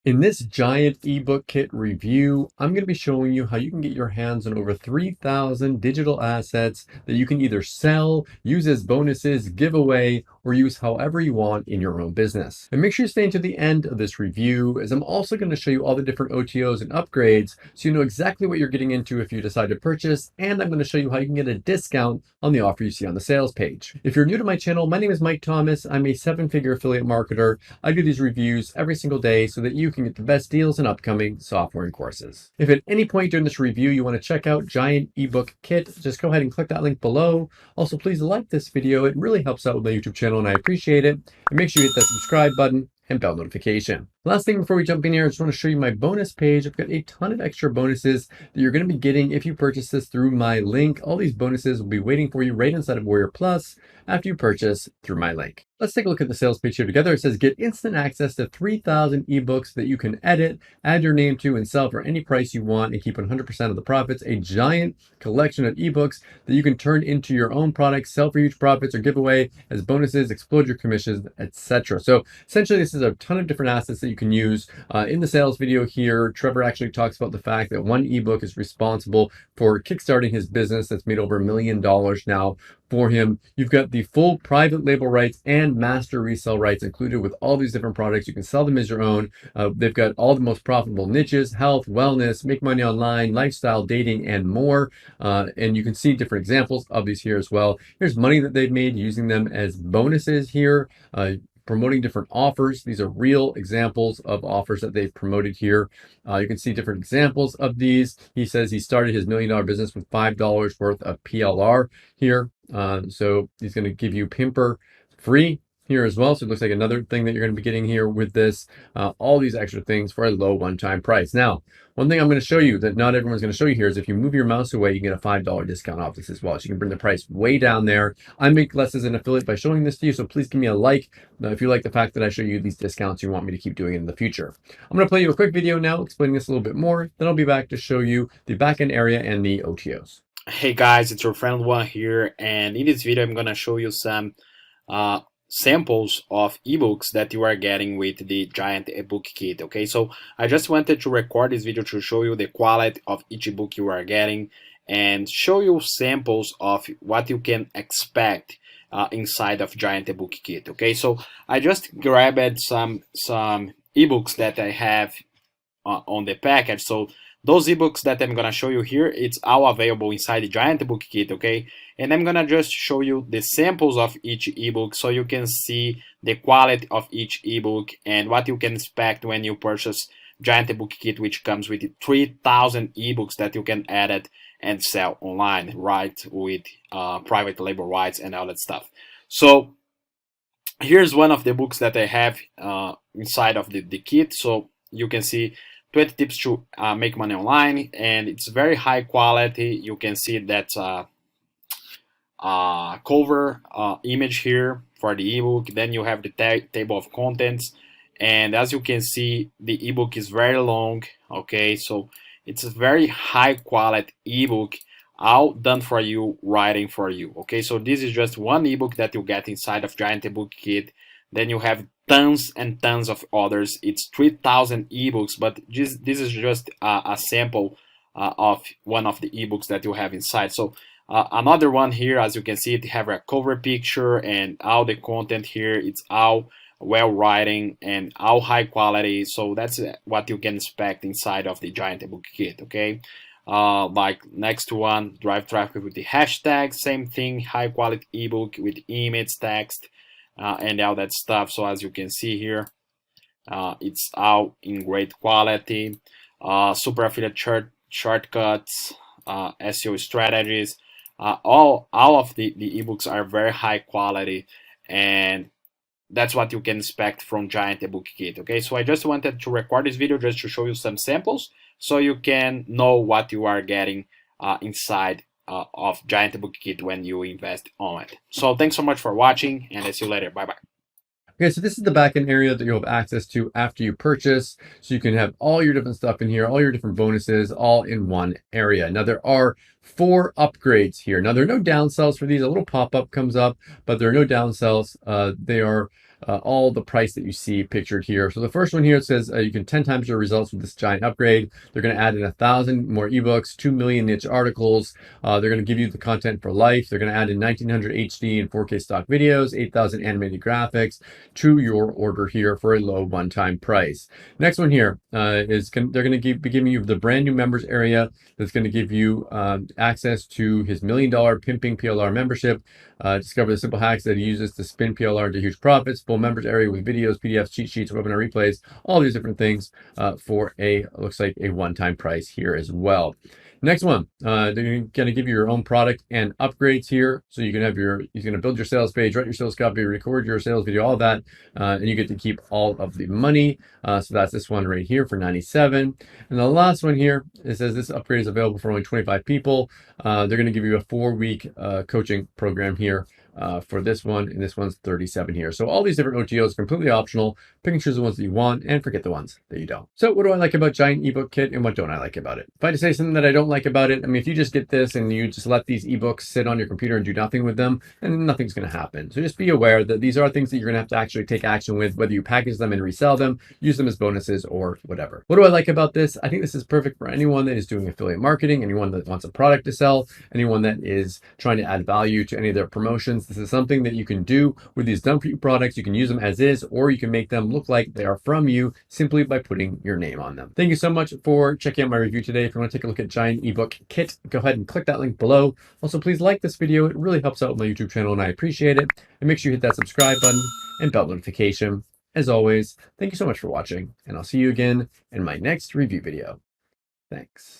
In this giant ebook kit review, I'm going to be showing you how you can get your hands on over 3,000 digital assets that you can either sell, use as bonuses, give away, or use however you want in your own business. And make sure you stay until the end of this review, as I'm also going to show you all the different OTOs and upgrades so you know exactly what you're getting into if you decide to purchase, and I'm going to show you how you can get a discount on the offer you see on the sales page. If you're new to my channel, my name is Mike Thomas. I'm a 7-figure affiliate marketer. I do these reviews every single day so that you can get the best deals in upcoming software and courses. If at any point during this review you want to check out Giant Ebook Kit, just go ahead and click that link below. Also, please like this video. It really helps out with my YouTube channel and I appreciate it. And make sure you hit that subscribe button and bell notification. Last thing before we jump in here, I just want to show you my bonus page. I've got a ton of extra bonuses that you're going to be getting if you purchase this through my link. All these bonuses will be waiting for you right inside of Warrior Plus after you purchase through my link. Let's take a look at the sales page here together. It says get instant access to 3,000 ebooks that you can edit, add your name to, and sell for any price you want and keep 100% of the profits. A giant collection of ebooks that you can turn into your own products, sell for huge profits, or give away as bonuses, explode your commissions, etc. So essentially, this is a ton of different assets that you can use. In the sales video here, Trevor actually talks about the fact that one ebook is responsible for kickstarting his business that's made over $1 million now for him. You've got the full private label rights and master resale rights included with all these different products. You can sell them as your own. They've got all the most profitable niches: health, wellness, make money online, lifestyle, dating, and more. And you can see different examples of these here as well. Here's money that they've made using them as bonuses here. Promoting different offers. These are real examples of offers that they've promoted here. You can see different examples of these. He says he started his $1 million business with $5 worth of PLR here. So he's going to give you Pimper free here as well. So it looks like another thing that you're going to be getting here with this. All these extra things for a low one-time price. Now, one thing I'm going to show you that not everyone's going to show you here is if you move your mouse away, you can get a $5 discount off this as well. So you can bring the price way down there. I make less as an affiliate by showing this to you. So please give me a like if you like the fact that I show you these discounts. You want me to keep doing it in the future. I'm going to play you a quick video now explaining this a little bit more. Then I'll be back to show you the backend area and the OTOs. Hey guys, it's your friend Juan here, and in this video I'm gonna show you some samples of ebooks that you are getting with the Giant Ebook Kit. Okay, so I just wanted to record this video to show you the quality of each ebook you are getting and show you samples of what you can expect inside of Giant Ebook Kit. Okay, so I just grabbed some ebooks that I have on the package. So those ebooks that I'm gonna show you here, it's all available inside the Giant Ebook Kit, okay? And I'm gonna just show you the samples of each ebook so you can see the quality of each ebook and what you can expect when you purchase Giant Ebook Kit, which comes with 3,000 ebooks that you can edit and sell online, right? With private label rights and all that stuff. So here's one of the books that I have inside of the kit. So you can see 20 tips to make money online, and it's very high quality. You can see that cover image here for the ebook. Then you have the table of contents, and as you can see, the ebook is very long. Okay, so it's a very high quality ebook, all done for you, writing for you. Okay, so this is just one ebook that you get inside of Giant Ebook Kit. Then you have tons and tons of others. It's 3,000 ebooks, but this is just a sample of one of the ebooks that you have inside. So another one here, as you can see, it have a cover picture and all the content here. It's all well writing and all high quality. So that's what you can expect inside of the Giant Ebook Kit. Okay. Like next one, drive traffic with the hashtag, same thing, high quality ebook with image, text, and all that stuff. So as you can see here, it's all in great quality. Super affiliate shortcuts, SEO strategies, all of the ebooks are very high quality, and that's what you can expect from Giant Ebook Kit. Okay, so I just wanted to record this video just to show you some samples so you can know what you are getting inside of Giant Ebook Kit when you invest on it. So thanks so much for watching, and I'll see you later. Bye bye. Okay, so this is the backend area that you'll have access to after you purchase. So you can have all your different stuff in here, all your different bonuses, all in one area. Now there are 4 upgrades here. Now there are no downsells for these. A little pop-up comes up, but there are no downsells. They are all the price that you see pictured here. So the first one here, it says you can 10 times your results with this giant upgrade. They're going to add in 1,000 more ebooks, 2 million niche articles. They're going to give you the content for life. They're going to add in 1900 HD and 4K stock videos, 8,000 animated graphics to your order here for a low one-time price. Next one here they're going to be giving you the brand new members area that's going to give you access to his $1 million pimping PLR membership. Discover the simple hacks that he uses to spin PLR into huge profits. Full members area with videos, PDFs, cheat sheets, webinar replays, all these different things for looks like a one-time price here as well. Next one, they're going to give you your own product and upgrades here. So you can have he's going to build your sales page, write your sales copy, record your sales video, all that. And you get to keep all of the money. So that's this one right here for 97. And the last one here, it says this upgrade is available for only 25 people. They're going to give you a 4-week coaching program here for this one, and this one's 37 here. So all these different OTOs completely optional. Pick and choose the ones that you want and forget the ones that you don't. So what do I like about Giant Ebook Kit and what don't I like about it? If I had to say something that I don't like about it, I mean, if you just get this and you just let these ebooks sit on your computer and do nothing with them, then nothing's going to happen. So just be aware that these are things that you're going to have to actually take action with, whether you package them and resell them, use them as bonuses, or whatever. What do I like about this? I think this is perfect for anyone that is doing affiliate marketing, anyone that wants a product to sell, anyone that is trying to add value to any of their promotions. This is something that you can do with these done for you products. You can use them as is, or you can make them look like they are from you simply by putting your name on them. Thank you so much for checking out my review today. If you want to take a look at Giant Ebook Kit, go ahead and click that link below. Also, please like this video. It really helps out with my YouTube channel and I appreciate it. And make sure you hit that subscribe button and bell notification. As always, thank you so much for watching, and I'll see you again in my next review video. Thanks.